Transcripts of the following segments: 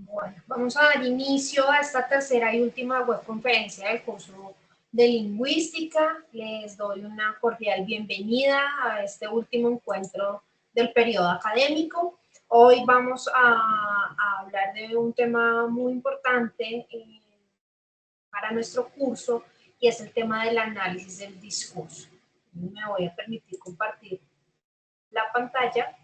Bueno, vamos a dar inicio a esta tercera y última webconferencia del curso de lingüística. Les doy una cordial bienvenida a este último encuentro del periodo académico. Hoy vamos a hablar de un tema muy importante para nuestro curso y es el tema del análisis del discurso. Me voy a permitir compartir la pantalla.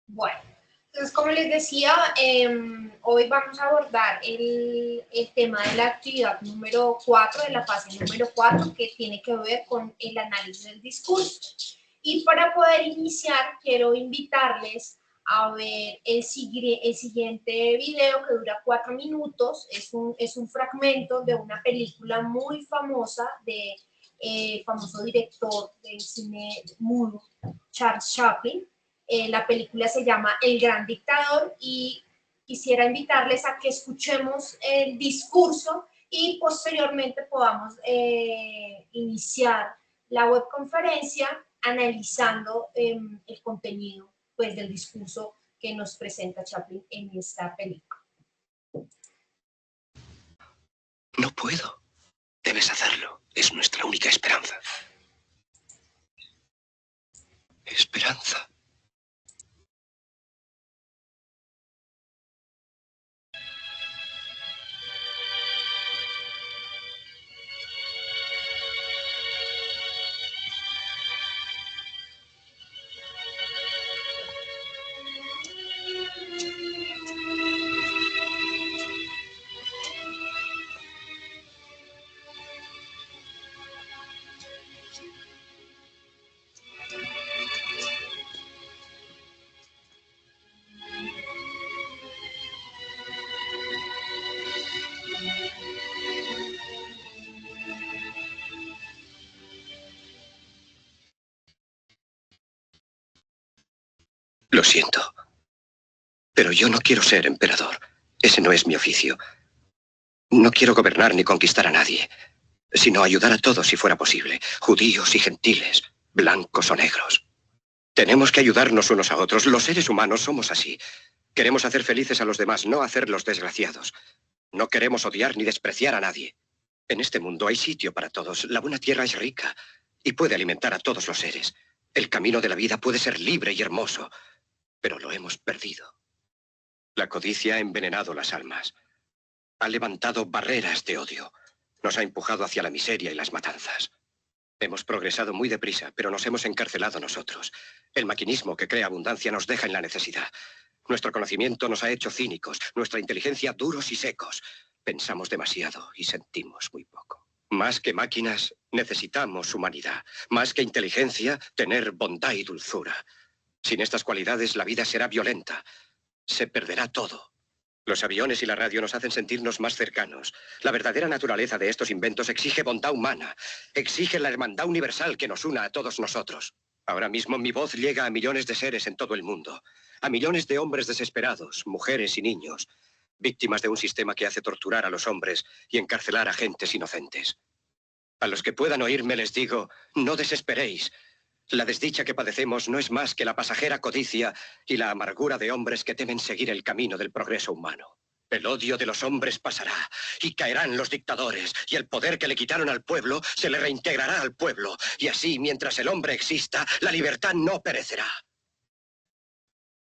Bueno, entonces como les decía, hoy vamos a abordar el tema de la actividad número 4, de la fase número 4, que tiene que ver con el análisis del discurso. Y para poder iniciar, quiero invitarles a ver el siguiente video que dura 4 minutos. Es un fragmento de una película muy famosa de famoso director del cine mudo, Charles Chaplin. La película se llama El Gran Dictador y quisiera invitarles a que escuchemos el discurso y posteriormente podamos iniciar la webconferencia analizando el contenido pues, del discurso que nos presenta Chaplin en esta película. No puedo. Debes hacerlo. Es nuestra única esperanza. Esperanza. Lo siento. Pero yo no quiero ser emperador. Ese no es mi oficio. No quiero gobernar ni conquistar a nadie, sino ayudar a todos si fuera posible, judíos y gentiles, blancos o negros. Tenemos que ayudarnos unos a otros. Los seres humanos somos así. Queremos hacer felices a los demás, no hacerlos desgraciados. No queremos odiar ni despreciar a nadie. En este mundo hay sitio para todos. La buena tierra es rica y puede alimentar a todos los seres. El camino de la vida puede ser libre y hermoso, pero lo hemos perdido. La codicia ha envenenado las almas. Ha levantado barreras de odio. Nos ha empujado hacia la miseria y las matanzas. Hemos progresado muy deprisa, pero nos hemos encarcelado nosotros. El maquinismo que crea abundancia nos deja en la necesidad. Nuestro conocimiento nos ha hecho cínicos, nuestra inteligencia duros y secos. Pensamos demasiado y sentimos muy poco. Más que máquinas, necesitamos humanidad. Más que inteligencia, tener bondad y dulzura. Sin estas cualidades, la vida será violenta. Se perderá todo. Los aviones y la radio nos hacen sentirnos más cercanos. La verdadera naturaleza de estos inventos exige bondad humana. Exige la hermandad universal que nos una a todos nosotros. Ahora mismo mi voz llega a millones de seres en todo el mundo. A millones de hombres desesperados, mujeres y niños, víctimas de un sistema que hace torturar a los hombres y encarcelar a gentes inocentes. A los que puedan oírme les digo, no desesperéis. La desdicha que padecemos no es más que la pasajera codicia y la amargura de hombres que temen seguir el camino del progreso humano. El odio de los hombres pasará y caerán los dictadores y el poder que le quitaron al pueblo se le reintegrará al pueblo y así, mientras el hombre exista, la libertad no perecerá.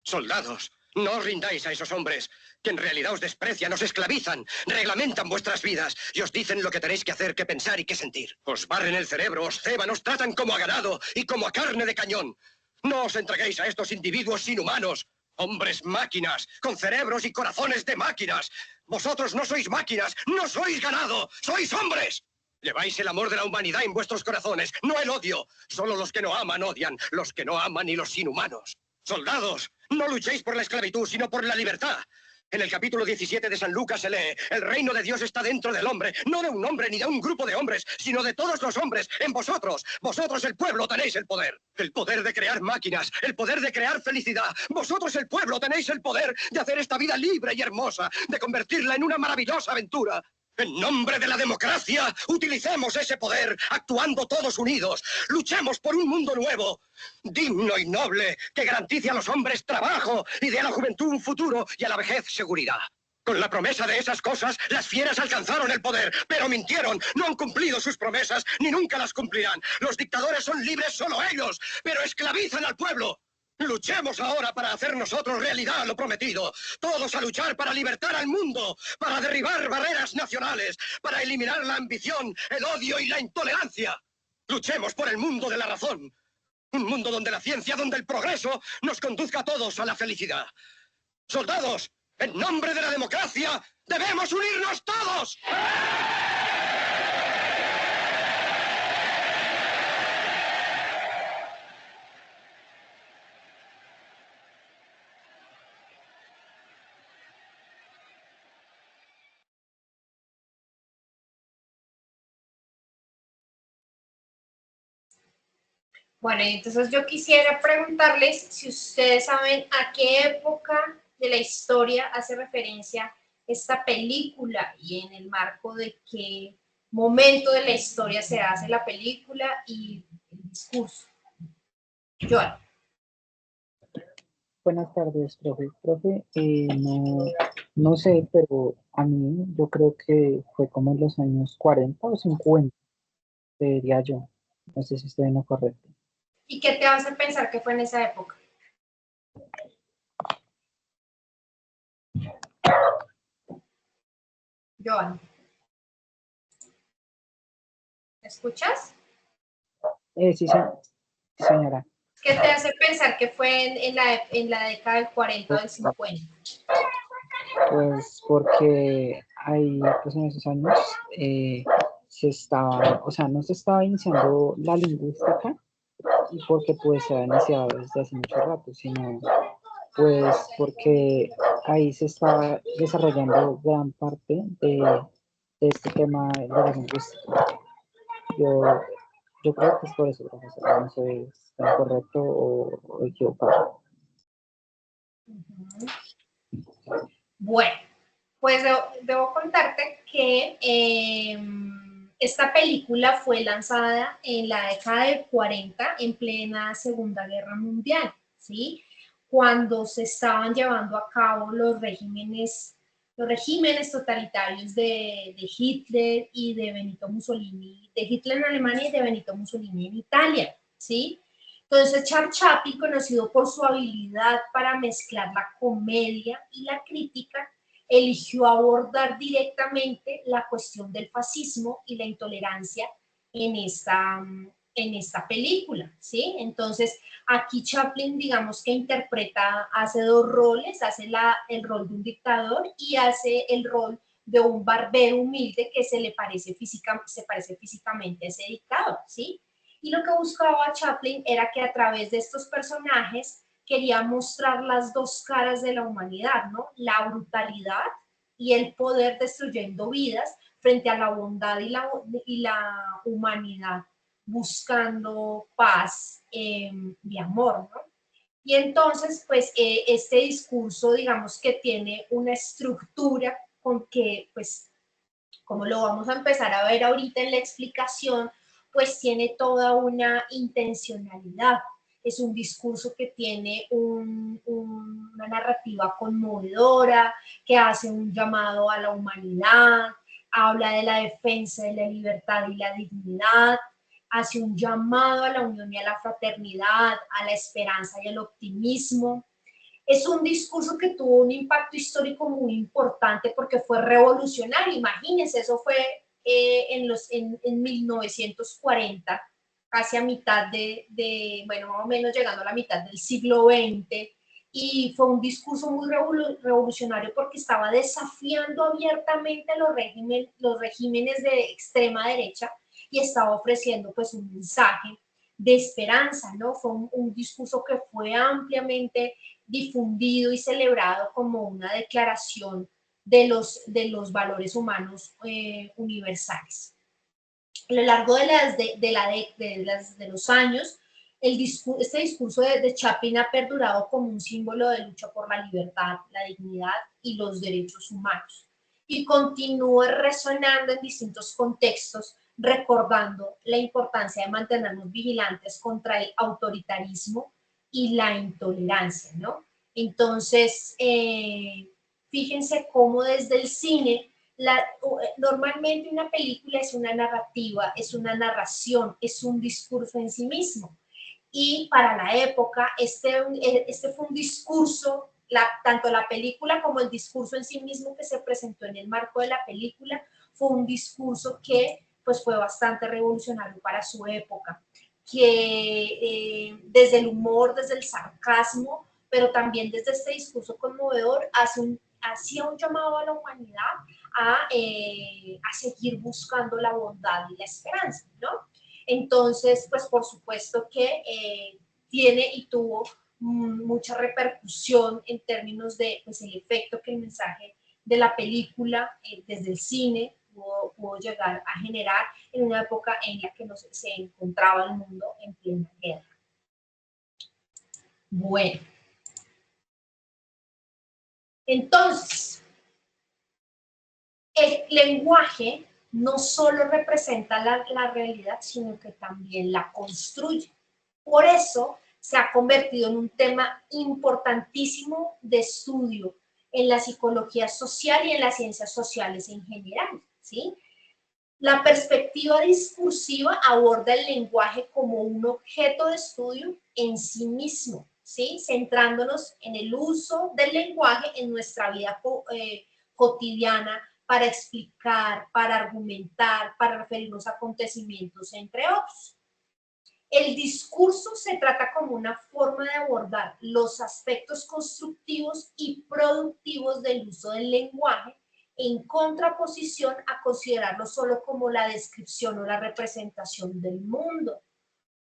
Soldados, no os rindáis a esos hombres que en realidad os desprecian, os esclavizan, reglamentan vuestras vidas y os dicen lo que tenéis que hacer, que pensar y que sentir. Os barren el cerebro, os ceban, os tratan como a ganado y como a carne de cañón. No os entreguéis a estos individuos inhumanos, hombres máquinas, con cerebros y corazones de máquinas. Vosotros no sois máquinas, no sois ganado, sois hombres. Lleváis el amor de la humanidad en vuestros corazones, no el odio. Solo los que no aman odian, los que no aman y los inhumanos. Soldados, no luchéis por la esclavitud, sino por la libertad. En el capítulo 17 de San Lucas se lee: el reino de Dios está dentro del hombre, no de un hombre ni de un grupo de hombres, sino de todos los hombres, en vosotros. Vosotros, el pueblo, tenéis el poder de crear máquinas, el poder de crear felicidad. Vosotros, el pueblo, tenéis el poder de hacer esta vida libre y hermosa, de convertirla en una maravillosa aventura. En nombre de la democracia, utilicemos ese poder, actuando todos unidos. Luchemos por un mundo nuevo, digno y noble, que garantice a los hombres trabajo y dé a la juventud un futuro y a la vejez seguridad. Con la promesa de esas cosas, las fieras alcanzaron el poder, pero mintieron, no han cumplido sus promesas, ni nunca las cumplirán. Los dictadores son libres solo ellos, pero esclavizan al pueblo. Luchemos ahora para hacer nosotros realidad lo prometido. Todos a luchar para libertar al mundo, para derribar barreras nacionales, para eliminar la ambición, el odio y la intolerancia. Luchemos por el mundo de la razón. Un mundo donde la ciencia, donde el progreso nos conduzca a todos a la felicidad. Soldados, en nombre de la democracia, debemos unirnos todos. Bueno, entonces yo quisiera preguntarles si ustedes saben a qué época de la historia hace referencia esta película y en el marco de qué momento de la historia se hace la película y el discurso. Joan. Buenas tardes, profe. Profe, no sé, pero a mí yo creo que fue como en los años 40 o 50, diría yo. No sé si estoy en lo correcto. ¿Y qué te hace pensar que fue en esa época? Joan. ¿Me escuchas? Sí, señora. ¿Qué te hace pensar que fue en la década del 40 o del 50? Pues porque ahí, pues en esos años no se estaba iniciando la lingüística y porque pues se ha iniciado desde hace mucho rato, sino pues porque ahí se está desarrollando gran parte de este tema de la lingüística. Yo, yo creo que es por eso, profesor, no sé si está correcto o equivocado. Bueno, pues debo contarte que esta película fue lanzada en la década del 40, en plena Segunda Guerra Mundial, ¿sí? Cuando se estaban llevando a cabo los regímenes totalitarios de Hitler y de Benito Mussolini, de Hitler en Alemania y de Benito Mussolini en Italia, ¿sí? Entonces, Charles Chaplin, conocido por su habilidad para mezclar la comedia y la crítica, eligió abordar directamente la cuestión del fascismo y la intolerancia en esta película, ¿sí? Entonces, aquí Chaplin, digamos que hace dos roles, hace el rol de un dictador y hace el rol de un barbero humilde que se parece físicamente a ese dictador, ¿sí? Y lo que buscaba Chaplin era que a través de estos personajes quería mostrar las dos caras de la humanidad, ¿no? La brutalidad y el poder destruyendo vidas frente a la bondad y la humanidad buscando paz y amor, ¿no? Y entonces, pues, este discurso, digamos que tiene una estructura con que, pues, como lo vamos a empezar a ver ahorita en la explicación, pues tiene toda una intencionalidad. Es un discurso que tiene una narrativa conmovedora, que hace un llamado a la humanidad, habla de la defensa de la libertad y la dignidad, hace un llamado a la unión y a la fraternidad, a la esperanza y al optimismo. Es un discurso que tuvo un impacto histórico muy importante porque fue revolucionario. Imagínense, eso fue en 1940, casi a mitad bueno, más o menos llegando a la mitad del siglo XX, y fue un discurso muy revolucionario porque estaba desafiando abiertamente los regímenes de extrema derecha y estaba ofreciendo pues un mensaje de esperanza, ¿no? Fue un discurso que fue ampliamente difundido y celebrado como una declaración de los valores humanos universales. A lo largo de los años, este discurso de Chaplin ha perdurado como un símbolo de lucha por la libertad, la dignidad y los derechos humanos, y continúa resonando en distintos contextos, recordando la importancia de mantenernos vigilantes contra el autoritarismo y la intolerancia, ¿no? Entonces, fíjense cómo desde el cine, normalmente una película es una narrativa, es una narración, es un discurso en sí mismo. Y para la época, este fue un discurso, tanto la película como el discurso en sí mismo que se presentó en el marco de la película, fue un discurso que pues, fue bastante revolucionario para su época, que desde el humor, desde el sarcasmo, pero también desde este discurso conmovedor, hacía un llamado a la humanidad a seguir buscando la bondad y la esperanza, ¿no? Entonces, pues por supuesto que tiene y tuvo mucha repercusión en términos de pues, el efecto que el mensaje de la película desde el cine pudo llegar a generar en una época en la que se encontraba el mundo en plena guerra. Bueno, entonces, el lenguaje no solo representa la realidad, sino que también la construye. Por eso se ha convertido en un tema importantísimo de estudio en la psicología social y en las ciencias sociales en general, ¿sí? La perspectiva discursiva aborda el lenguaje como un objeto de estudio en sí mismo, ¿sí? Centrándonos en el uso del lenguaje en nuestra vida cotidiana para explicar, para argumentar, para referirnos a acontecimientos, entre otros. El discurso se trata como una forma de abordar los aspectos constructivos y productivos del uso del lenguaje en contraposición a considerarlo solo como la descripción o la representación del mundo.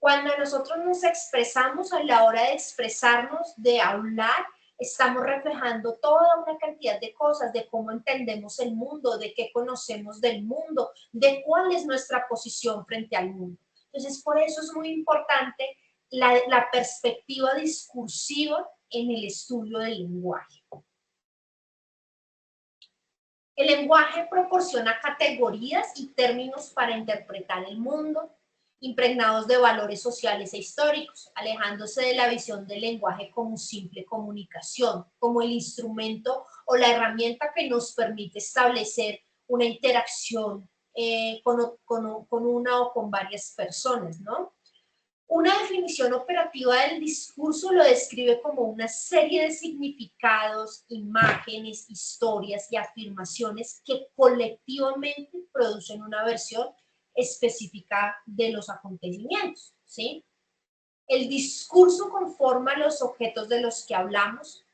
Cuando nosotros nos expresamos, a la hora de expresarnos, de hablar, estamos reflejando toda una cantidad de cosas, de cómo entendemos el mundo, de qué conocemos del mundo, de cuál es nuestra posición frente al mundo. Entonces, por eso es muy importante la perspectiva discursiva en el estudio del lenguaje. El lenguaje proporciona categorías y términos para interpretar el mundo, impregnados de valores sociales e históricos, alejándose de la visión del lenguaje como simple comunicación, como el instrumento o la herramienta que nos permite establecer una interacción con una o con varias personas, ¿no? Una definición operativa del discurso lo describe como una serie de significados, imágenes, historias y afirmaciones que colectivamente producen una versión específica de los acontecimientos, ¿sí? El discurso conforma los objetos de los que hablamos,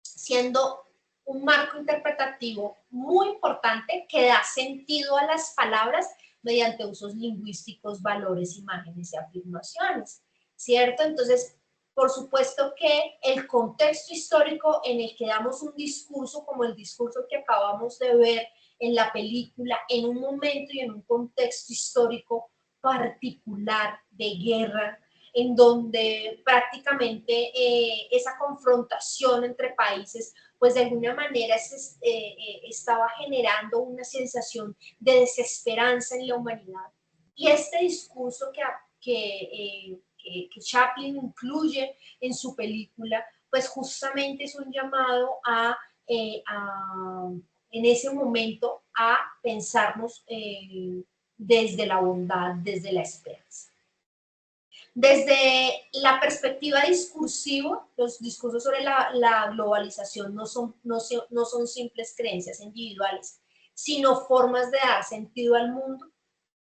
siendo un marco interpretativo muy importante que da sentido a las palabras mediante usos lingüísticos, valores, imágenes y afirmaciones, ¿cierto? Entonces, por supuesto que el contexto histórico en el que damos un discurso, como el discurso que acabamos de ver en la película, en un momento y en un contexto histórico particular de guerra, en donde prácticamente esa confrontación entre países, pues de alguna manera estaba generando una sensación de desesperanza en la humanidad. Y este discurso que Chaplin incluye en su película, pues justamente es un llamado en ese momento a pensarnos desde la bondad, desde la esperanza. Desde la perspectiva discursiva, los discursos sobre la globalización no son simples creencias individuales, sino formas de dar sentido al mundo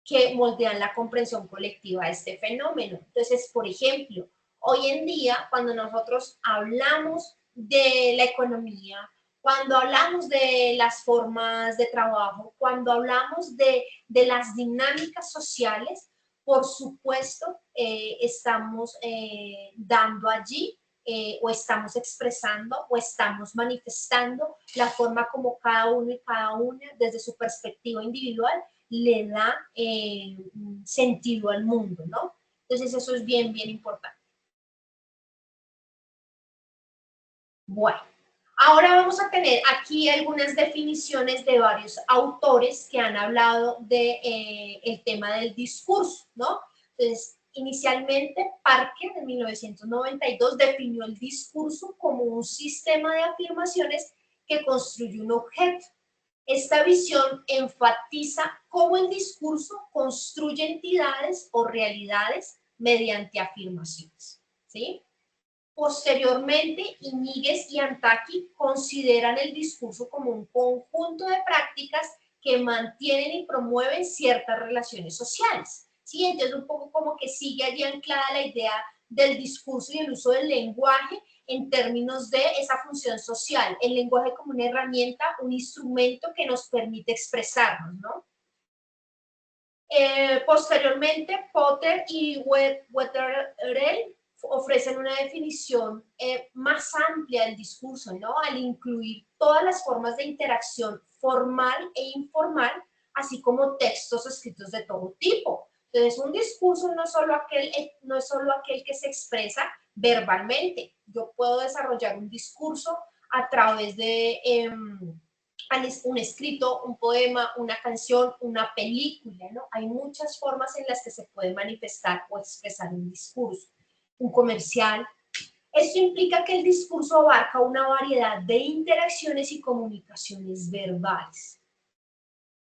que moldean la comprensión colectiva de este fenómeno. Entonces, por ejemplo, hoy en día, cuando nosotros hablamos de la economía, cuando hablamos de las formas de trabajo, cuando hablamos de las dinámicas sociales, por supuesto, estamos dando allí o estamos expresando o estamos manifestando, la forma como cada uno y cada una desde su perspectiva individual le da sentido al mundo, ¿no? Entonces eso es bien, bien importante. Bueno, ahora vamos a tener aquí algunas definiciones de varios autores que han hablado de el tema del discurso, ¿no? Entonces, inicialmente, Parker, en 1992, definió el discurso como un sistema de afirmaciones que construye un objeto. Esta visión enfatiza cómo el discurso construye entidades o realidades mediante afirmaciones, ¿sí? Posteriormente, Iñiguez y Antaki consideran el discurso como un conjunto de prácticas que mantienen y promueven ciertas relaciones sociales. ¿Sí? Entonces, un poco como que sigue allí anclada la idea del discurso y el uso del lenguaje en términos de esa función social. El lenguaje como una herramienta, un instrumento que nos permite expresarnos, ¿no? Posteriormente, Potter y Wetherell ofrecen una definición más amplia del discurso, ¿no? Al incluir todas las formas de interacción formal e informal, así como textos escritos de todo tipo. Entonces, un discurso no es solo aquel que se expresa verbalmente. Yo puedo desarrollar un discurso a través de un escrito, un poema, una canción, una película, ¿no? Hay muchas formas en las que se puede manifestar o expresar un discurso. Un comercial. Esto implica que el discurso abarca una variedad de interacciones y comunicaciones verbales.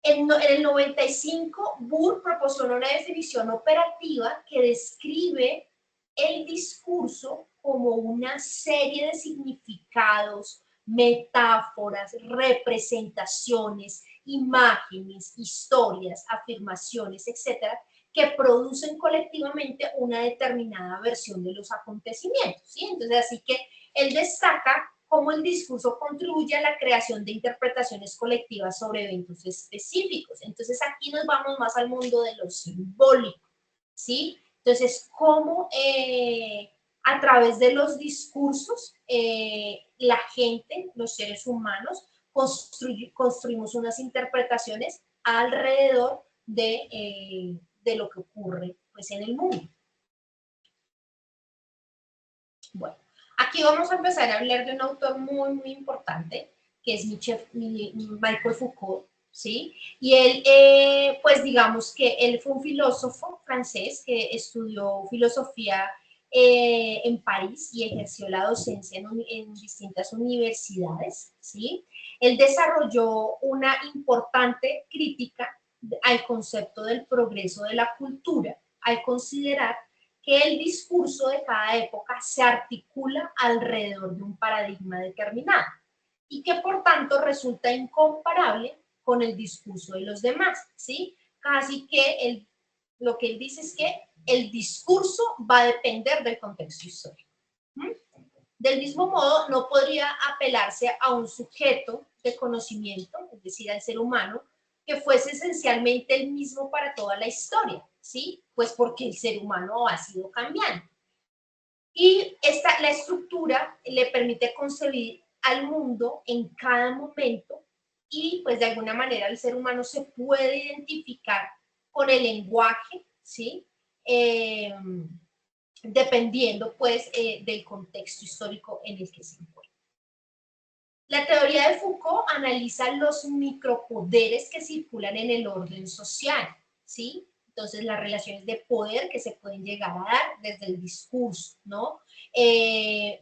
En el 95, Burr proporciona una definición operativa que describe el discurso como una serie de significados, metáforas, representaciones, imágenes, historias, afirmaciones, etcétera, que producen colectivamente una determinada versión de los acontecimientos, ¿sí? Entonces, así que él destaca cómo el discurso contribuye a la creación de interpretaciones colectivas sobre eventos específicos. Entonces, aquí nos vamos más al mundo de lo simbólico, ¿sí? Entonces, cómo a través de los discursos, la gente, los seres humanos, construimos unas interpretaciones alrededor de lo que ocurre pues, en el mundo. Bueno, aquí vamos a empezar a hablar de un autor muy, muy importante, que es Michel Foucault, ¿sí? Y él, pues digamos que él fue un filósofo francés que estudió filosofía en París y ejerció la docencia en distintas universidades, ¿sí? Él desarrolló una importante crítica al concepto del progreso de la cultura, al considerar que el discurso de cada época se articula alrededor de un paradigma determinado y que por tanto resulta incomparable con el discurso de los demás, ¿sí? Casi que lo que él dice es que el discurso va a depender del contexto histórico. Del mismo modo, no podría apelarse a un sujeto de conocimiento, es decir, al ser humano, que fuese esencialmente el mismo para toda la historia, ¿sí? Pues porque el ser humano ha sido cambiante. Y la estructura le permite concebir al mundo en cada momento y pues de alguna manera el ser humano se puede identificar con el lenguaje, ¿sí? Dependiendo pues del contexto histórico en el que se encuentra. La teoría de Foucault analiza los micropoderes que circulan en el orden social, ¿sí? Entonces, las relaciones de poder que se pueden llegar a dar desde el discurso, ¿no?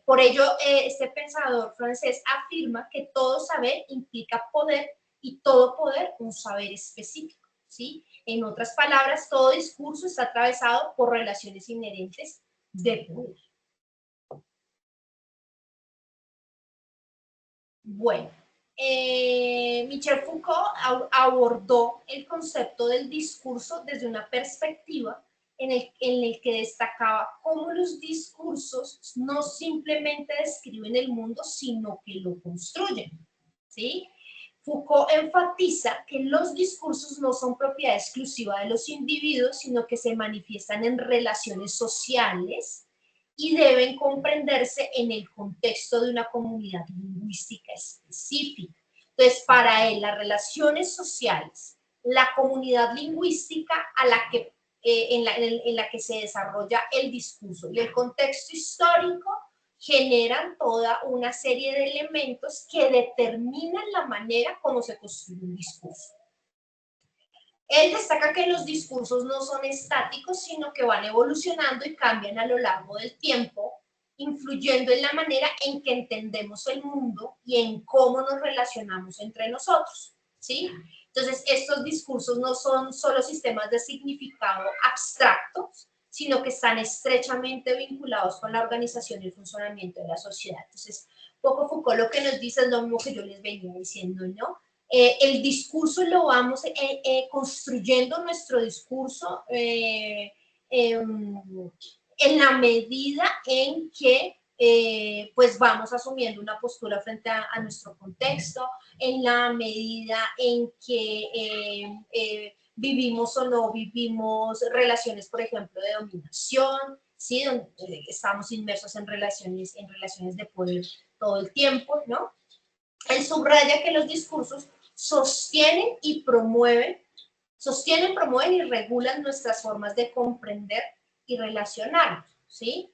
Por ello, este pensador francés afirma que todo saber implica poder y todo poder un saber específico, ¿sí? En otras palabras, todo discurso está atravesado por relaciones inherentes de poder. Bueno, Michel Foucault abordó el concepto del discurso desde una perspectiva en el que destacaba cómo los discursos no simplemente describen el mundo, sino que lo construyen, ¿sí? Foucault enfatiza que los discursos no son propiedad exclusiva de los individuos, sino que se manifiestan en relaciones sociales y deben comprenderse en el contexto de una comunidad lingüística específica. Entonces, para él, las relaciones sociales, la comunidad lingüística a la que, en la que se desarrolla el discurso y el contexto histórico generan toda una serie de elementos que determinan la manera como se construye un discurso. Él destaca que los discursos no son estáticos, sino que van evolucionando y cambian a lo largo del tiempo, influyendo en la manera en que entendemos el mundo y en cómo nos relacionamos entre nosotros, ¿sí? Entonces, estos discursos no son solo sistemas de significado abstractos, sino que están estrechamente vinculados con la organización y el funcionamiento de la sociedad. Entonces, poco Foucault lo que nos dice es lo mismo que yo les venía diciendo, ¿no? El discurso lo vamos construyendo nuestro discurso en la medida en que pues vamos asumiendo una postura frente a nuestro contexto, en la medida en que vivimos o no vivimos relaciones, por ejemplo, de dominación, ¿sí? Donde estamos inmersos en relaciones de poder todo el tiempo, ¿no? Él subraya que los discursos sostienen, promueven y regulan nuestras formas de comprender y relacionarnos, ¿sí?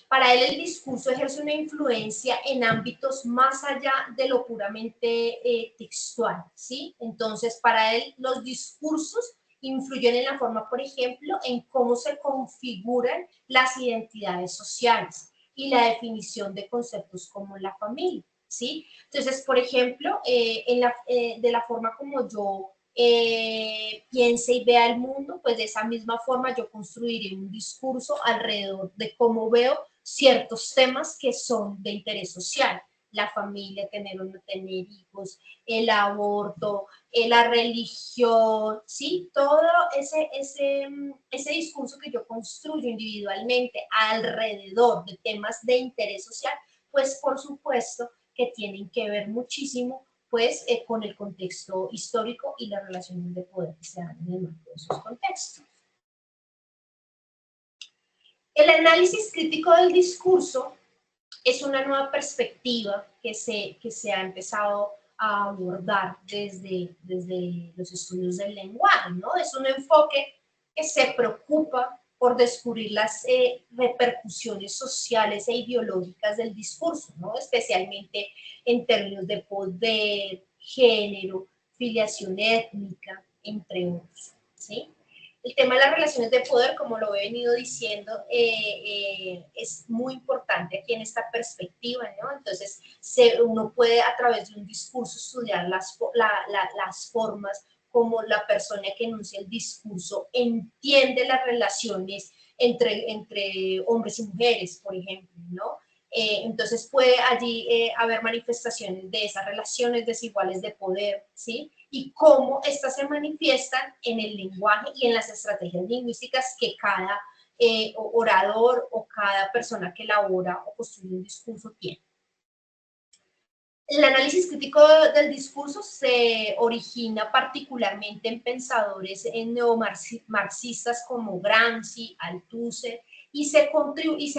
Para él el discurso ejerce una influencia en ámbitos más allá de lo puramente textual, ¿sí? Entonces, para él los discursos influyen en la forma, por ejemplo, en cómo se configuran las identidades sociales y la definición de conceptos como la familia, ¿sí? Entonces, por ejemplo, de la forma como yo piense y vea el mundo, pues de esa misma forma yo construiré un discurso alrededor de cómo veo ciertos temas que son de interés social, la familia, tener o no tener hijos, el aborto, la religión, ¿sí? Todo ese discurso que yo construyo individualmente alrededor de temas de interés social, pues por supuesto que tienen que ver muchísimo pues con el contexto histórico y las relaciones de poder que se dan en el marco de esos contextos. El análisis crítico del discurso es una nueva perspectiva que se ha empezado a abordar desde los estudios del lenguaje, ¿no? Es un enfoque que se preocupa por descubrir las repercusiones sociales e ideológicas del discurso, ¿no? Especialmente en términos de poder, género, filiación étnica, entre otros, ¿sí? El tema de las relaciones de poder, como lo he venido diciendo, es muy importante aquí en esta perspectiva, ¿no? Entonces, uno puede a través de un discurso estudiar las formas como la persona que enuncia el discurso entiende las relaciones entre hombres y mujeres, por ejemplo, ¿no? Entonces puede allí haber manifestaciones de esas relaciones desiguales de poder, ¿sí? Y cómo estas se manifiestan en el lenguaje y en las estrategias lingüísticas que cada orador o cada persona que elabora o construye un discurso tiene. El análisis crítico del discurso se origina particularmente en pensadores neomarxistas como Gramsci, Althusser, y se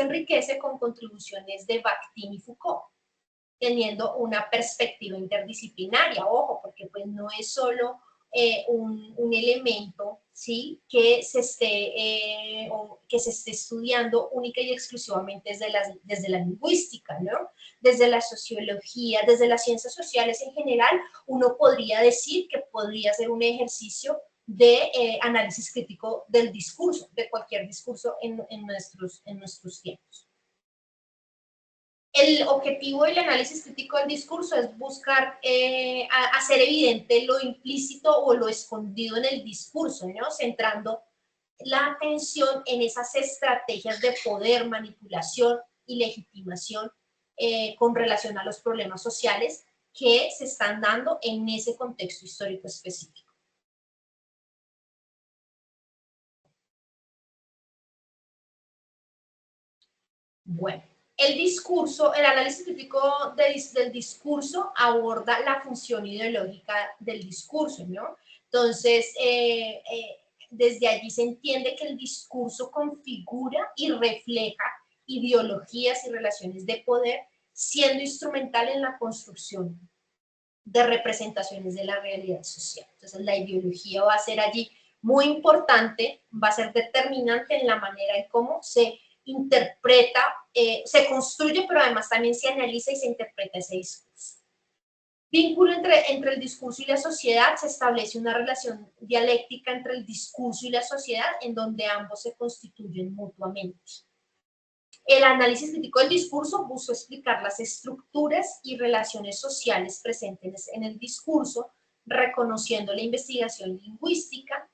enriquece con contribuciones de Bakhtin y Foucault, teniendo una perspectiva interdisciplinaria, ojo, porque pues no es solo un elemento, ¿sí? que se esté estudiando única y exclusivamente desde la lingüística, ¿no? Desde la sociología, desde las ciencias sociales en general, uno podría decir que podría ser un ejercicio de análisis crítico del discurso, de cualquier discurso en nuestros tiempos. El objetivo del análisis crítico del discurso es buscar hacer evidente lo implícito o lo escondido en el discurso, ¿no? Centrando la atención en esas estrategias de poder, manipulación y legitimación con relación a los problemas sociales que se están dando en ese contexto histórico específico. Bueno. El análisis crítico del discurso aborda la función ideológica del discurso, ¿no? Entonces, desde allí se entiende que el discurso configura y refleja ideologías y relaciones de poder, siendo instrumental en la construcción de representaciones de la realidad social. Entonces la ideología va a ser allí muy importante, va a ser determinante en la manera en cómo se interpreta, se construye, pero además también se analiza y se interpreta ese discurso. Vínculo entre el discurso y la sociedad, se establece una relación dialéctica entre el discurso y la sociedad en donde ambos se constituyen mutuamente. El análisis crítico del discurso busca explicar las estructuras y relaciones sociales presentes en el discurso, reconociendo la investigación lingüística,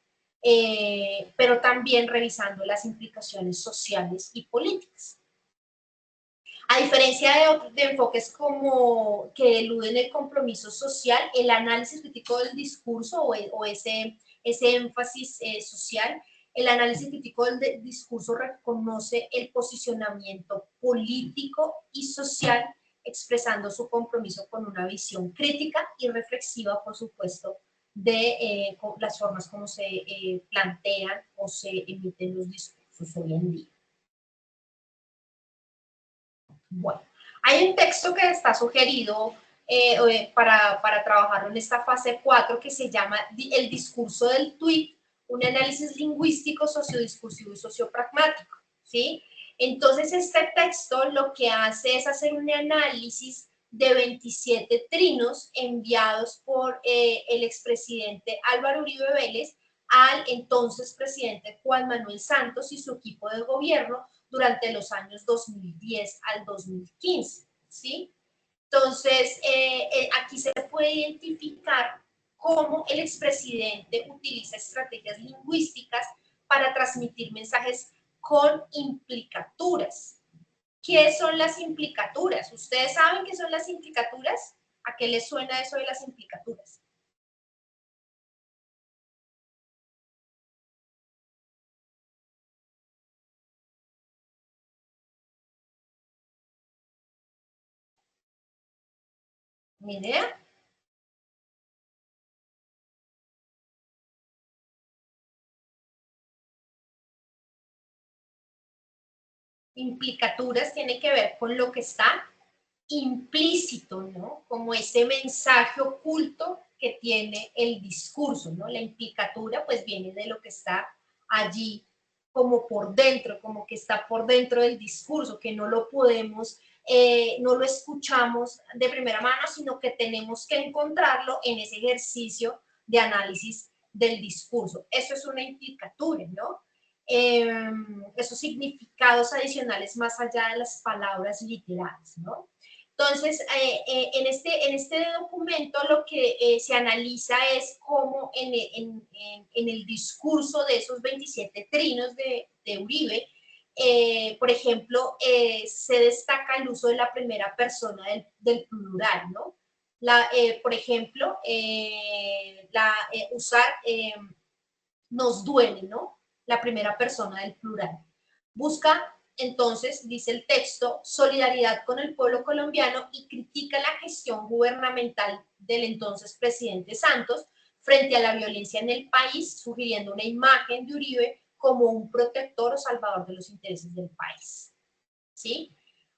pero también revisando las implicaciones sociales y políticas. A diferencia de enfoques como que eluden el compromiso social, el análisis crítico del discurso o ese énfasis social, el análisis crítico del discurso reconoce el posicionamiento político y social, expresando su compromiso con una visión crítica y reflexiva, por supuesto, de las formas como se plantean o se emiten los discursos hoy en día. Bueno, hay un texto que está sugerido para trabajarlo en esta fase 4 que se llama El discurso del tuit, un análisis lingüístico, sociodiscursivo y sociopragmático, ¿sí? Entonces este texto lo que hace es hacer un análisis de 27 trinos enviados por el expresidente Álvaro Uribe Vélez al entonces presidente Juan Manuel Santos y su equipo de gobierno durante los años 2010 al 2015, ¿sí? Entonces, aquí se puede identificar cómo el expresidente utiliza estrategias lingüísticas para transmitir mensajes con implicaturas. ¿Qué son las implicaturas? ¿Ustedes saben qué son las implicaturas? ¿A qué les suena eso de las implicaturas? ¿Ni idea? Implicaturas tiene que ver con lo que está implícito, ¿no? Como ese mensaje oculto que tiene el discurso, ¿no? La implicatura pues viene de lo que está allí como por dentro, como que está por dentro del discurso, que no lo podemos, no lo escuchamos de primera mano, sino que tenemos que encontrarlo en ese ejercicio de análisis del discurso. Eso es una implicatura, ¿no? Esos significados adicionales más allá de las palabras literales, ¿no? Entonces, en este documento lo que se analiza es cómo en el discurso de esos 27 trinos de Uribe, por ejemplo, se destaca el uso de la primera persona del plural, ¿no? Por ejemplo, usar nos duele, ¿no? La primera persona del plural. Busca, entonces, dice el texto, solidaridad con el pueblo colombiano y critica la gestión gubernamental del entonces presidente Santos frente a la violencia en el país, sugiriendo una imagen de Uribe como un protector o salvador de los intereses del país. ¿Sí?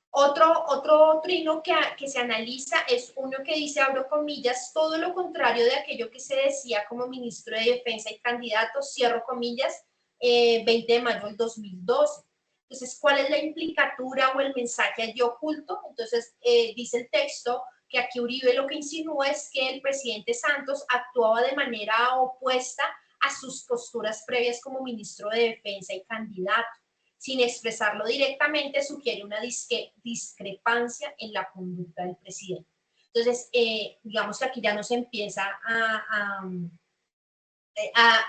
Otro trino que se analiza es uno que dice, abro comillas, todo lo contrario de aquello que se decía como ministro de Defensa y candidato, cierro comillas, 20 de mayo del 2012. Entonces, ¿cuál es la implicatura o el mensaje allí oculto? Entonces, dice el texto que aquí Uribe lo que insinúa es que el presidente Santos actuaba de manera opuesta a sus posturas previas como ministro de Defensa y candidato. Sin expresarlo directamente, sugiere una discrepancia en la conducta del presidente. Entonces, digamos que aquí ya nos empieza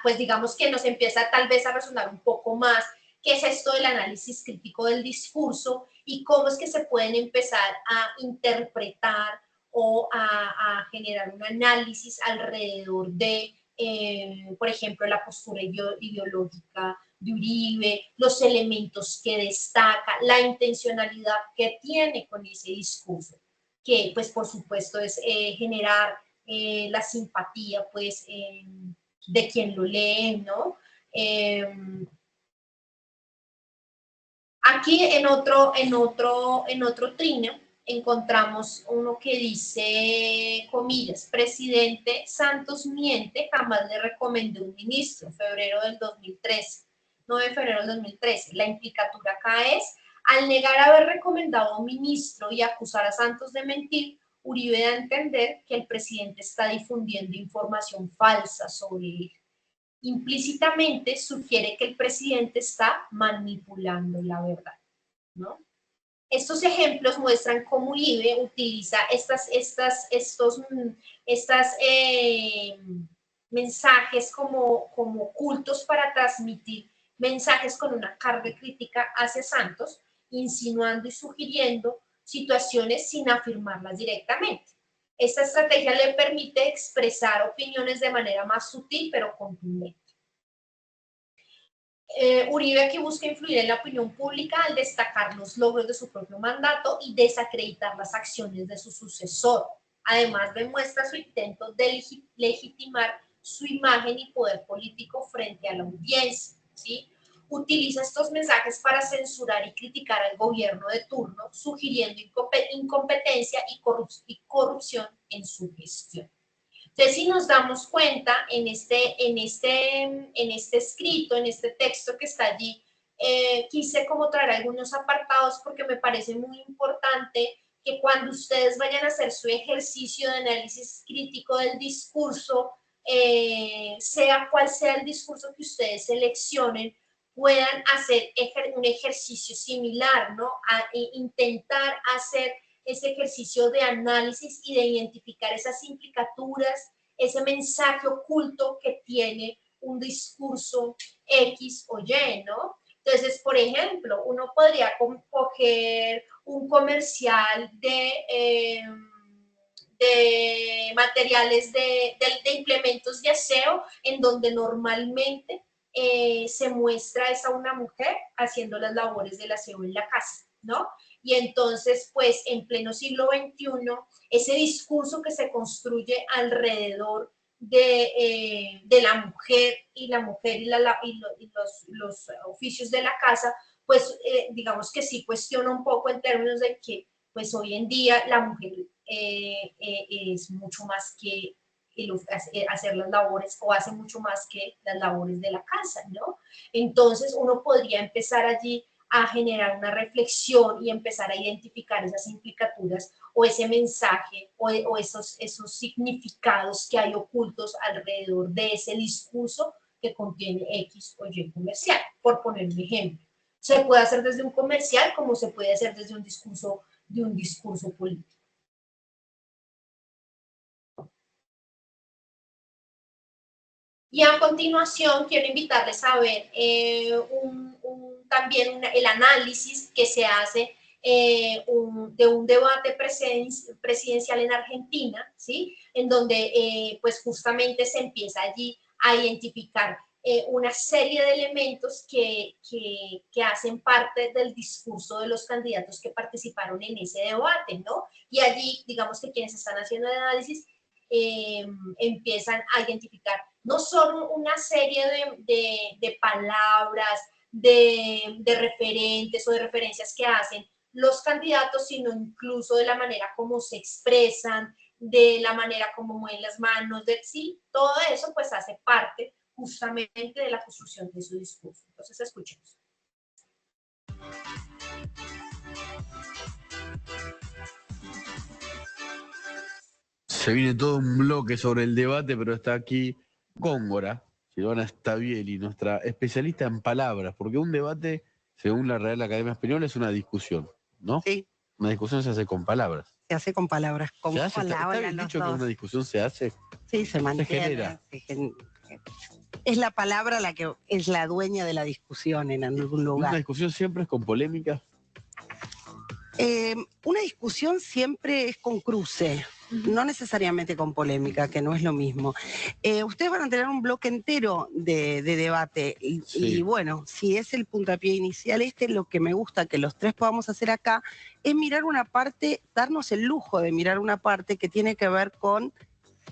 pues digamos que nos empieza tal vez a resonar un poco más qué es esto del análisis crítico del discurso y cómo es que se pueden empezar a interpretar o a generar un análisis alrededor de, por ejemplo, la postura ideológica de Uribe, los elementos que destaca, la intencionalidad que tiene con ese discurso, que pues por supuesto es generar la simpatía pues de quien lo lee, ¿no? Aquí en otro trino encontramos uno que dice, comillas, presidente Santos miente, jamás le recomendé un ministro, febrero del 2013, 9 de febrero del 2013. La implicatura acá es, al negar haber recomendado a un ministro y acusar a Santos de mentir, Uribe da a entender que el presidente está difundiendo información falsa sobre él. Implícitamente sugiere que el presidente está manipulando la verdad, ¿no? Estos ejemplos muestran cómo Uribe utiliza estos mensajes como ocultos para transmitir mensajes con una carga crítica hacia Santos, insinuando y sugiriendo situaciones sin afirmarlas directamente. Esta estrategia le permite expresar opiniones de manera más sutil pero contundente. Uribe, que busca influir en la opinión pública al destacar los logros de su propio mandato y desacreditar las acciones de su sucesor. Además, demuestra su intento de legitimar su imagen y poder político frente a la audiencia, ¿sí? Utiliza estos mensajes para censurar y criticar al gobierno de turno, sugiriendo incompetencia y corrupción en su gestión. Entonces, si nos damos cuenta en este escrito, en este texto que está allí, quise como traer algunos apartados porque me parece muy importante que cuando ustedes vayan a hacer su ejercicio de análisis crítico del discurso, sea cual sea el discurso que ustedes seleccionen, puedan hacer un ejercicio similar, ¿no? Intentar hacer ese ejercicio de análisis y de identificar esas implicaturas, ese mensaje oculto que tiene un discurso X o Y, ¿no? Entonces, por ejemplo, uno podría coger un comercial de materiales de implementos de aseo en donde normalmente se muestra a una mujer haciendo las labores del aseo en la casa, ¿no? Y entonces, pues, en pleno siglo XXI, ese discurso que se construye alrededor de la mujer y los oficios de la casa, pues, digamos que sí cuestiona un poco en términos de que, pues, hoy en día la mujer es mucho más que hacer las labores o hace mucho más que las labores de la casa, ¿no? Entonces uno podría empezar allí a generar una reflexión y empezar a identificar esas implicaturas o ese mensaje o esos significados que hay ocultos alrededor de ese discurso que contiene X o Y comercial, por poner un ejemplo. Se puede hacer desde un comercial como se puede hacer desde un discurso político. Y a continuación quiero invitarles a ver también el análisis que se hace de un debate presidencial en Argentina, ¿sí? En donde pues justamente se empieza allí a identificar una serie de elementos que hacen parte del discurso de los candidatos que participaron en ese debate, ¿no? Y allí, digamos que quienes están haciendo el análisis empiezan a identificar no solo una serie de palabras, de referentes o de referencias que hacen los candidatos, sino incluso de la manera como se expresan, de la manera como mueven las manos, sí, todo eso pues hace parte justamente de la construcción de su discurso. Entonces, escuchemos. Se viene todo un bloque sobre el debate, pero está aquí Góngora, Silvana Stabieli, nuestra especialista en palabras, porque un debate, según la Real Academia Española, es una discusión, ¿no? Sí. Una discusión se hace con palabras. Se hace con palabras. ¿Se hace? ¿Está bien dicho que una discusión se hace? Sí, se mantiene. Se genera. Es la palabra la que es la dueña de la discusión en algún lugar. ¿Una discusión siempre es con polémica? Una discusión siempre es con cruce, no necesariamente con polémica, que no es lo mismo. Ustedes van a tener un bloque entero de debate y bueno, si es el puntapié inicial, lo que me gusta que los tres podamos hacer acá es mirar una parte, darnos el lujo de mirar una parte que tiene que ver con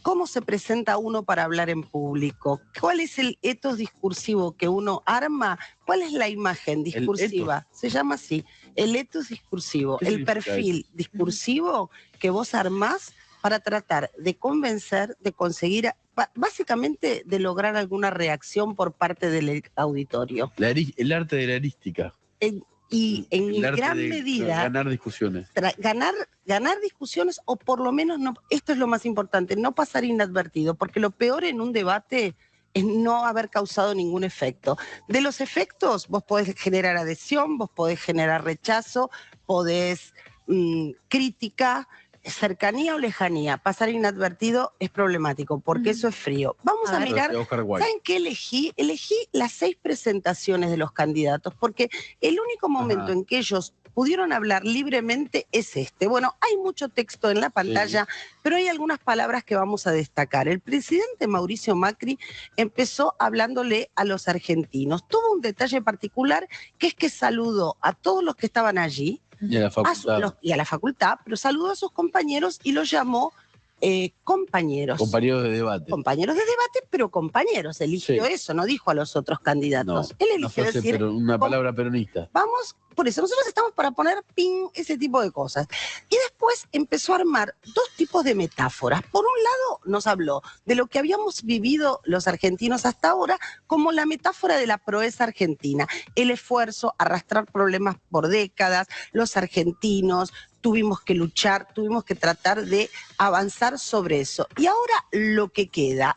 ¿Cómo se presenta uno para hablar en público? ¿Cuál es el etos discursivo que uno arma? ¿Cuál es la imagen discursiva? Se llama así, el etos discursivo, el perfil discursivo que vos armás para tratar de convencer, de conseguir, básicamente de lograr alguna reacción por parte del auditorio. El arte de la erística. Y en gran medida ganar discusiones. Ganar discusiones, o por lo menos, no, esto es lo más importante, no pasar inadvertido, porque lo peor en un debate es no haber causado ningún efecto. De los efectos, vos podés generar adhesión, vos podés generar rechazo, podés crítica, cercanía o lejanía. Pasar inadvertido es problemático, porque eso es frío. Vamos a mirar, ¿saben qué elegí? Elegí las 6 presentaciones de los candidatos, porque el único momento en que ellos pudieron hablar libremente es este. Bueno, hay mucho texto en la pantalla, pero hay algunas palabras que vamos a destacar. El presidente Mauricio Macri empezó hablándole a los argentinos. Tuvo un detalle particular, que es que saludó a todos los que estaban allí, y a la facultad. Pero saludó a sus compañeros y los llamó compañeros. Compañeros de debate. Compañeros de debate, pero compañeros. Eligió eso, no dijo a los otros candidatos. No, él eligió decir... Pero una palabra peronista. Vamos, por eso nosotros estamos para poner pin, ese tipo de cosas. Y después empezó a armar 2 tipos de metáforas. Por un lado nos habló de lo que habíamos vivido los argentinos hasta ahora, como la metáfora de la proeza argentina. El esfuerzo, arrastrar problemas por décadas, los argentinos... Tuvimos que luchar, tuvimos que tratar de avanzar sobre eso. Y ahora lo que queda,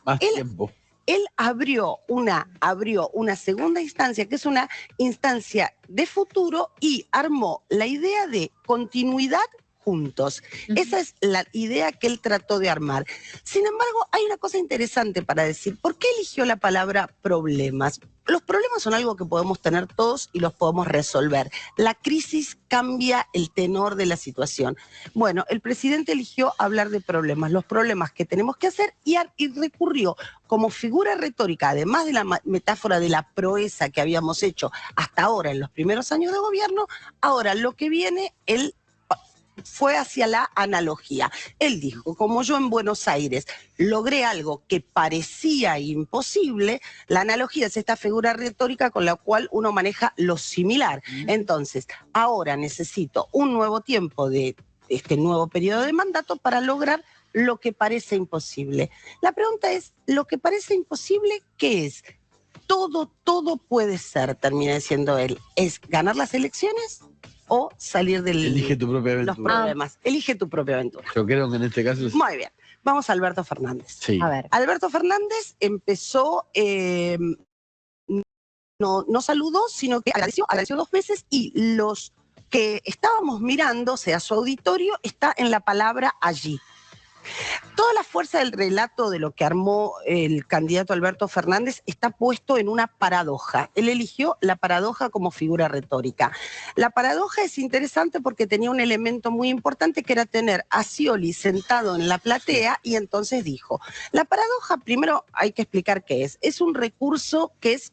él abrió una segunda instancia, que es una instancia de futuro, y armó la idea de continuidad juntos. Esa es la idea que él trató de armar. Sin embargo, hay una cosa interesante para decir. ¿Por qué eligió la palabra problemas? Los problemas son algo que podemos tener todos y los podemos resolver. La crisis cambia el tenor de la situación. Bueno, el presidente eligió hablar de problemas, los problemas que tenemos que hacer, y recurrió como figura retórica, además de la metáfora de la proeza que habíamos hecho hasta ahora en los primeros años de gobierno. Ahora lo que viene, él fue hacia la analogía. Él dijo, como yo en Buenos Aires logré algo que parecía imposible, la analogía es esta figura retórica con la cual uno maneja lo similar. Entonces, ahora necesito un nuevo tiempo de este nuevo periodo de mandato para lograr lo que parece imposible. La pregunta es, ¿lo que parece imposible qué es? Todo puede ser, termina diciendo él. ¿Es ganar las elecciones o salir de los problemas? Elige tu propia aventura. Yo creo que en este caso es... Muy bien. Vamos a Alberto Fernández. Sí. A ver. Alberto Fernández empezó, no saludó, sino que agradeció 2 veces, y los que estábamos mirando, o sea, su auditorio, está en la palabra allí. Toda la fuerza del relato de lo que armó el candidato Alberto Fernández está puesto en una paradoja. Él eligió la paradoja como figura retórica. La paradoja es interesante porque tenía un elemento muy importante, que era tener a Scioli sentado en la platea, y entonces dijo, la paradoja, primero hay que explicar qué es. Es un recurso que es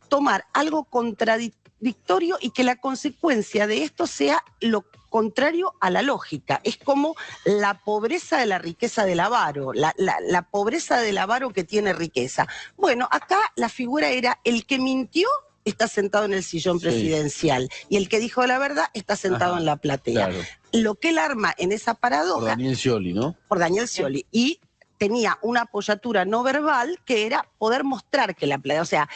tomar algo contradictorio y que la consecuencia de esto sea lo contrario a la lógica. Es como la pobreza de la riqueza del avaro, la pobreza del avaro que tiene riqueza. Bueno, acá la figura era el que mintió está sentado en el sillón presidencial, y el que dijo la verdad está sentado en la platea. Claro. Lo que él arma en esa paradoja... Por Daniel Scioli, ¿no? Por Daniel Scioli. Y tenía una apoyatura no verbal que era poder mostrar que la platea... O sea,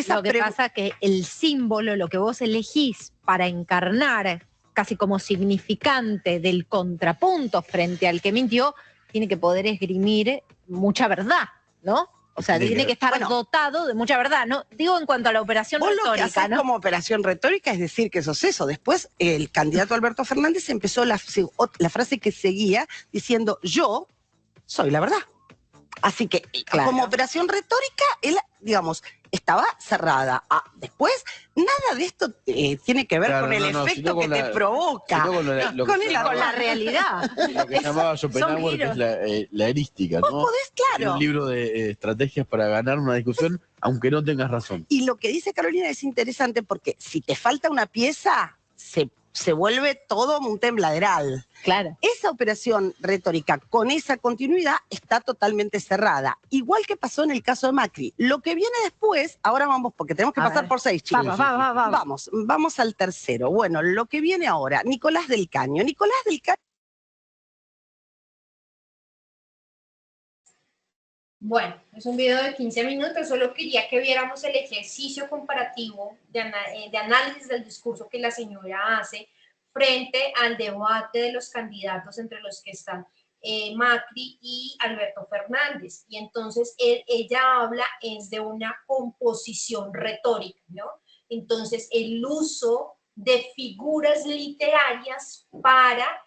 lo que pasa que el símbolo, lo que vos elegís para encarnar casi como significante del contrapunto frente al que mintió, tiene que poder esgrimir mucha verdad, ¿no? O sea, tiene que estar dotado de mucha verdad, ¿no? Digo, en cuanto a la operación retórica, lo que haces, ¿no? Como operación retórica es decir que sos eso. Después, el candidato Alberto Fernández empezó la frase que seguía diciendo, yo soy la verdad. Así que, como operación retórica, él, digamos, estaba cerrada. Después, nada de esto tiene que ver con el efecto que te provoca. Con la realidad. Lo que llamaba Schopenhauer, que es la erística, ¿no? Vos podés, claro. Un libro de estrategias para ganar una discusión, aunque no tengas razón. Y lo que dice Carolina es interesante, porque si te falta una pieza, se vuelve todo un tembladeral. Claro. Esa operación retórica con esa continuidad está totalmente cerrada. Igual que pasó en el caso de Macri. Lo que viene después, ahora vamos, porque tenemos que pasar por 6, chicos. Vamos al tercero. Bueno, lo que viene ahora, Nicolás del Caño. Nicolás del Caño. Bueno, es un video de 15 minutos, solo quería que viéramos el ejercicio comparativo de análisis del discurso que la señora hace frente al debate de los candidatos entre los que están Macri y Alberto Fernández. Y entonces ella habla es de una composición retórica, ¿no? Entonces el uso de figuras literarias para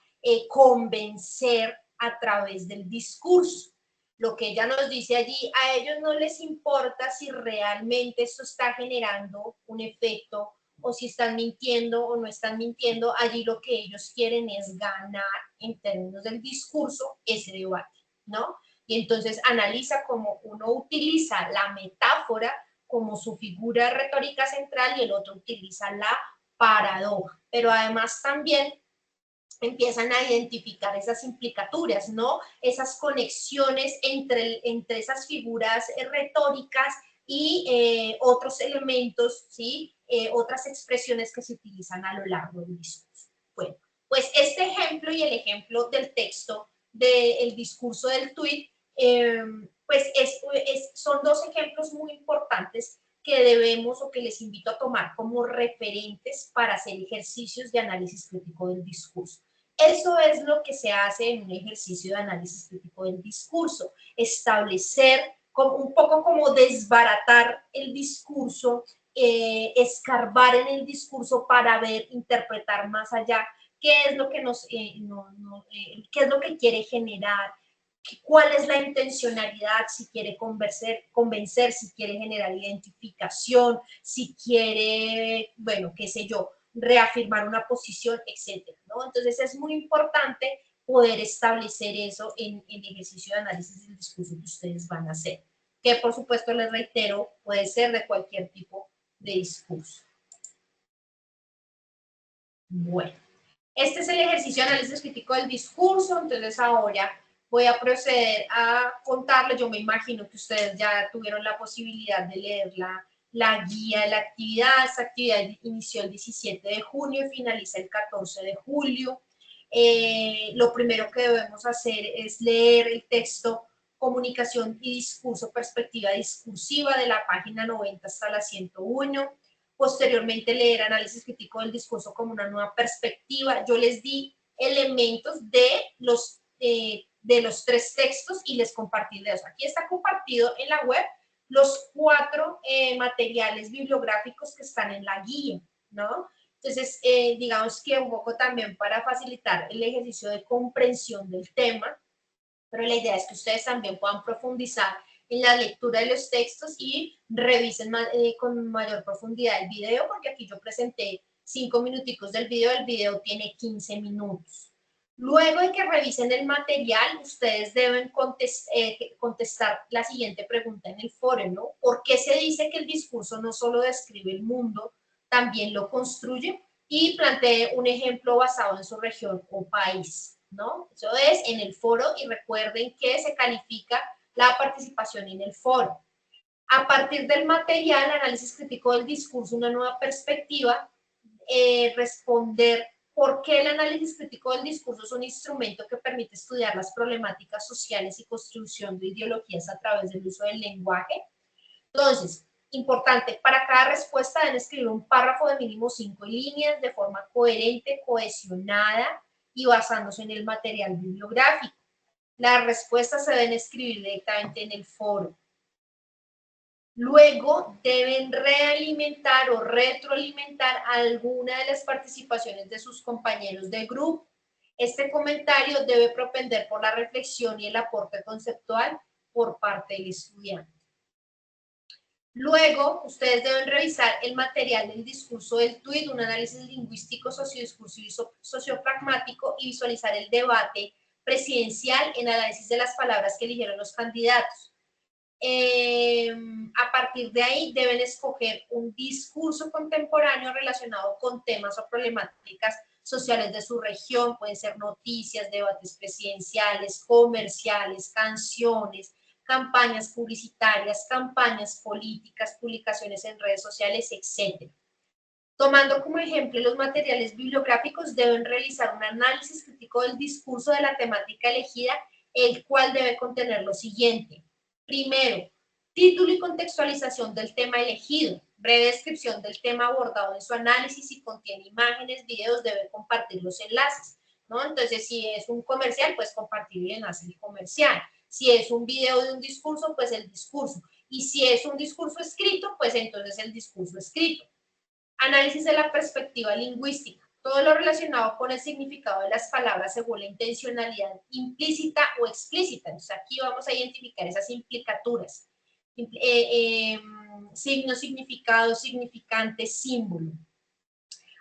convencer a través del discurso. Lo que ella nos dice allí, a ellos no les importa si realmente esto está generando un efecto o si están mintiendo o no están mintiendo. Allí lo que ellos quieren es ganar en términos del discurso ese debate, ¿no? Y entonces analiza cómo uno utiliza la metáfora como su figura retórica central y el otro utiliza la paradoja. Pero además también empiezan a identificar esas implicaturas, ¿no? Esas conexiones entre esas figuras retóricas y otros elementos, ¿sí? Otras expresiones que se utilizan a lo largo del discurso. Bueno, pues este ejemplo y el ejemplo del texto del discurso del tuit, pues son dos ejemplos muy importantes que debemos o que les invito a tomar como referentes para hacer ejercicios de análisis crítico del discurso. Eso es lo que se hace en un ejercicio de análisis crítico del discurso, establecer un poco como desbaratar el discurso, escarbar en el discurso para ver, interpretar más allá qué es lo que qué es lo que quiere generar, cuál es la intencionalidad, si quiere convencer, si quiere generar identificación, si quiere, bueno, qué sé yo, reafirmar una posición, etcétera, ¿no? Entonces es muy importante poder establecer eso en el ejercicio de análisis del discurso que ustedes van a hacer, que por supuesto les reitero, puede ser de cualquier tipo de discurso. Bueno, este es el ejercicio de análisis crítico del discurso, entonces ahora voy a proceder a contarles. Yo me imagino que ustedes ya tuvieron la posibilidad de leer la guía de la actividad. Esta actividad inició el 17 de junio y finaliza el 14 de julio. Lo primero que debemos hacer es leer el texto Comunicación y Discurso, Perspectiva Discursiva, de la página 90 hasta la 101. Posteriormente leer análisis crítico del discurso como una nueva perspectiva. Yo les di elementos de los 3 textos y les compartí de eso. Aquí está compartido en la web los 4 materiales bibliográficos que están en la guía, ¿no? Entonces, digamos que un poco también para facilitar el ejercicio de comprensión del tema, pero la idea es que ustedes también puedan profundizar en la lectura de los textos y revisen con mayor profundidad el video, porque aquí yo presenté 5 minuticos del video, el video tiene 15 minutos. Luego de que revisen el material, ustedes deben contestar la siguiente pregunta en el foro, ¿no? ¿Por qué se dice que el discurso no solo describe el mundo, también lo construye? Y planteé un ejemplo basado en su región o país, ¿no? Eso es en el foro, y recuerden que se califica la participación en el foro. A partir del material, análisis crítico del discurso, una nueva perspectiva, responder por qué el análisis crítico del discurso es un instrumento que permite estudiar las problemáticas sociales y construcción de ideologías a través del uso del lenguaje. Entonces, importante, para cada respuesta deben escribir un párrafo de mínimo 5 líneas de forma coherente, cohesionada y basándose en el material bibliográfico. Las respuestas se deben escribir directamente en el foro. Luego deben realimentar o retroalimentar alguna de las participaciones de sus compañeros de grupo. Este comentario debe propender por la reflexión y el aporte conceptual por parte del estudiante. Luego, ustedes deben revisar el material del discurso del tuit, un análisis lingüístico, sociodiscursivo y sociopragmático, y visualizar el debate presidencial en análisis de las palabras que eligieron los candidatos. A partir de ahí deben escoger un discurso contemporáneo relacionado con temas o problemáticas sociales de su región, pueden ser noticias, debates presidenciales, comerciales, canciones, campañas publicitarias, campañas políticas, publicaciones en redes sociales, etc. Tomando como ejemplo los materiales bibliográficos, deben realizar un análisis crítico del discurso de la temática elegida, el cual debe contener lo siguiente. Primero, título y contextualización del tema elegido, breve descripción del tema abordado en su análisis, si contiene imágenes, videos, debe compartir los enlaces, ¿no? Entonces, si es un comercial, pues compartir el enlace del comercial. Si es un video de un discurso, pues el discurso. Y si es un discurso escrito, pues entonces el discurso escrito. Análisis de la perspectiva lingüística. Todo lo relacionado con el significado de las palabras según la intencionalidad implícita o explícita. Entonces aquí vamos a identificar esas implicaturas. Signo, significado, significante, símbolo.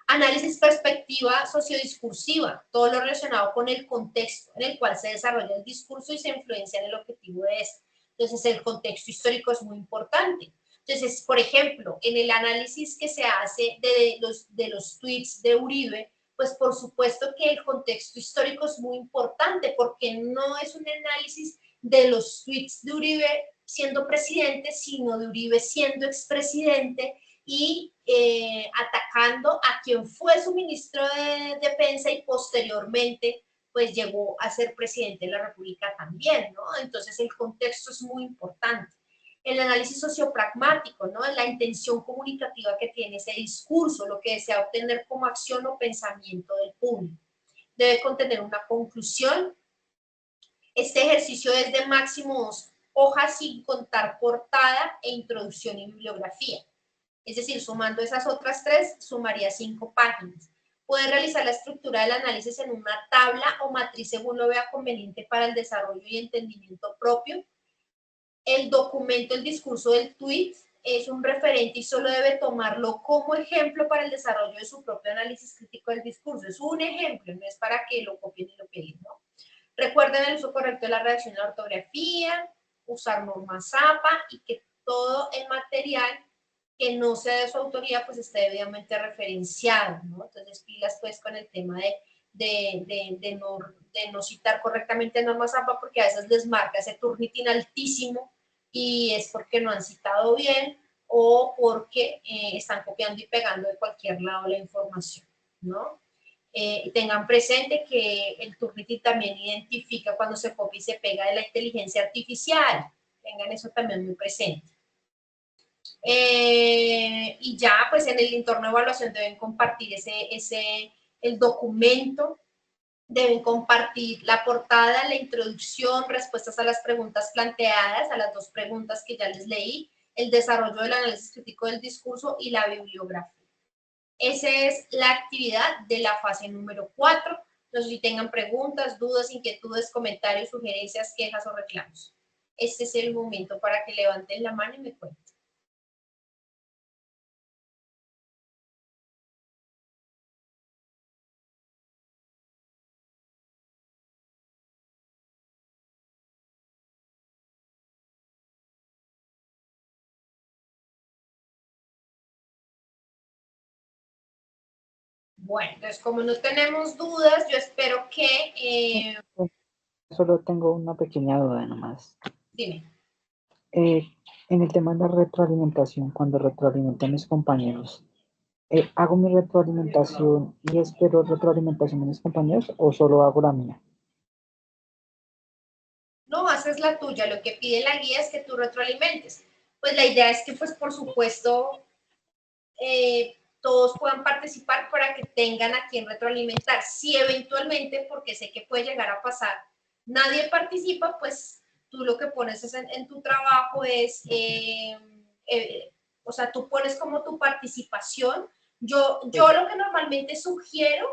Análisis perspectiva sociodiscursiva. Todo lo relacionado con el contexto en el cual se desarrolla el discurso y se influencia en el objetivo de este. Entonces el contexto histórico es muy importante. Entonces, por ejemplo, en el análisis que se hace de los tweets de Uribe, pues por supuesto que el contexto histórico es muy importante porque no es un análisis de los tweets de Uribe siendo presidente, sino de Uribe siendo expresidente y atacando a quien fue su ministro de Defensa y posteriormente pues llegó a ser presidente de la República también, ¿no? Entonces el contexto es muy importante. El análisis sociopragmático, ¿no? La intención comunicativa que tiene ese discurso, lo que desea obtener como acción o pensamiento del público. Debe contener una conclusión. Este ejercicio es de máximo 2 hojas sin contar portada e introducción y bibliografía. Es decir, sumando esas otras 3, sumaría 5 páginas. Puede realizar la estructura del análisis en una tabla o matriz según lo vea conveniente para el desarrollo y entendimiento propio. El documento, el discurso del tweet es un referente y solo debe tomarlo como ejemplo para el desarrollo de su propio análisis crítico del discurso. Es un ejemplo, no es para que lo copien y lo peguen, ¿no? Recuerden el uso correcto de la redacción y la ortografía, usar normas APA y que todo el material que no sea de su autoría pues esté debidamente referenciado, ¿no? Entonces pilas pues con el tema de no citar correctamente normas APA porque a veces les marca ese Turnitin altísimo y es porque no han citado bien o porque están copiando y pegando de cualquier lado la información, ¿no? Tengan presente que el Turnitin también identifica cuando se copia y se pega de la inteligencia artificial, tengan eso también muy presente. Y ya pues en el entorno de evaluación deben compartir el documento, deben compartir la portada, la introducción, respuestas a las preguntas planteadas, a las 2 preguntas que ya les leí, el desarrollo del análisis crítico del discurso y la bibliografía. Esa es la actividad de la fase número 4. No sé si tengan preguntas, dudas, inquietudes, comentarios, sugerencias, quejas o reclamos. Este es el momento para que levanten la mano y me cuenten. Bueno, entonces como no tenemos dudas, yo espero que... Solo tengo una pequeña duda nomás. Dime. En el tema de la retroalimentación, cuando retroalimento a mis compañeros, ¿hago mi retroalimentación y espero retroalimentación de mis compañeros o solo hago la mía? No, haces la tuya. Lo que pide la guía es que tú retroalimentes. Pues la idea es que, pues por supuesto, todos puedan participar para que tengan a quien retroalimentar. Si eventualmente, porque sé que puede llegar a pasar, nadie participa, pues tú lo que pones es en tu trabajo es, o sea, tú pones como tu participación. Yo lo que normalmente sugiero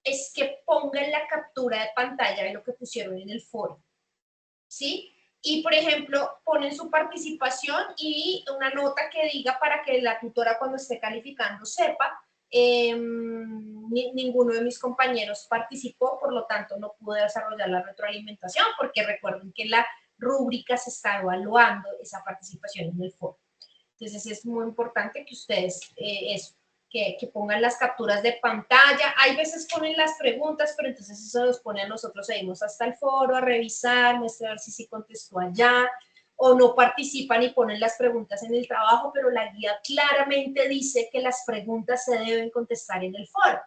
es que pongan la captura de pantalla de lo que pusieron en el foro, ¿sí? Y, por ejemplo, ponen su participación y una nota que diga para que la tutora cuando esté calificando sepa, ninguno de mis compañeros participó, por lo tanto no pude desarrollar la retroalimentación, porque recuerden que la rúbrica se está evaluando esa participación en el foro. Entonces es muy importante que ustedes que pongan las capturas de pantalla. Hay veces ponen las preguntas, pero entonces eso los pone a nosotros, seguimos hasta el foro a revisar, muestra a ver si sí contestó allá, o no participan y ponen las preguntas en el trabajo, pero la guía claramente dice que las preguntas se deben contestar en el foro.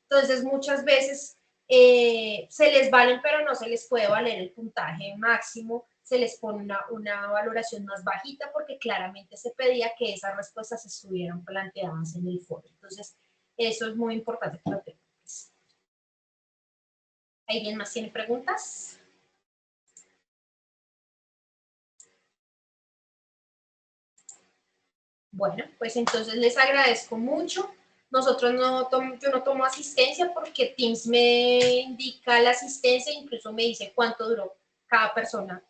Entonces, muchas veces se les valen, pero no se les puede valer el puntaje máximo, se les pone una valoración más bajita porque claramente se pedía que esas respuestas estuvieran planteadas en el foro. Entonces, eso es muy importante que lo tengan. ¿Alguien más tiene preguntas? Bueno, pues entonces les agradezco mucho. Nosotros yo no tomo asistencia porque Teams me indica la asistencia, incluso me dice cuánto duró cada persona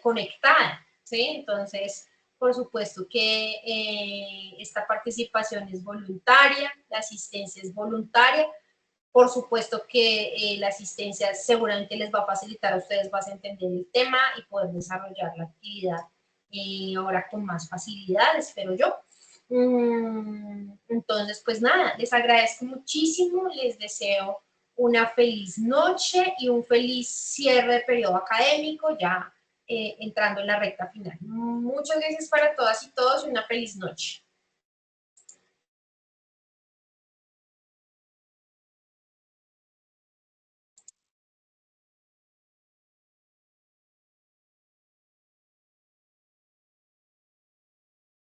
conectada, ¿sí? Entonces, por supuesto que esta participación es voluntaria, la asistencia es voluntaria. Por supuesto que la asistencia seguramente les va a facilitar a ustedes más entender el tema y poder desarrollar la actividad ahora con más facilidad, espero yo. Entonces, pues nada, les agradezco muchísimo, les deseo una feliz noche y un feliz cierre de periodo académico, ya entrando en la recta final. Muchas gracias para todas y todos y una feliz noche.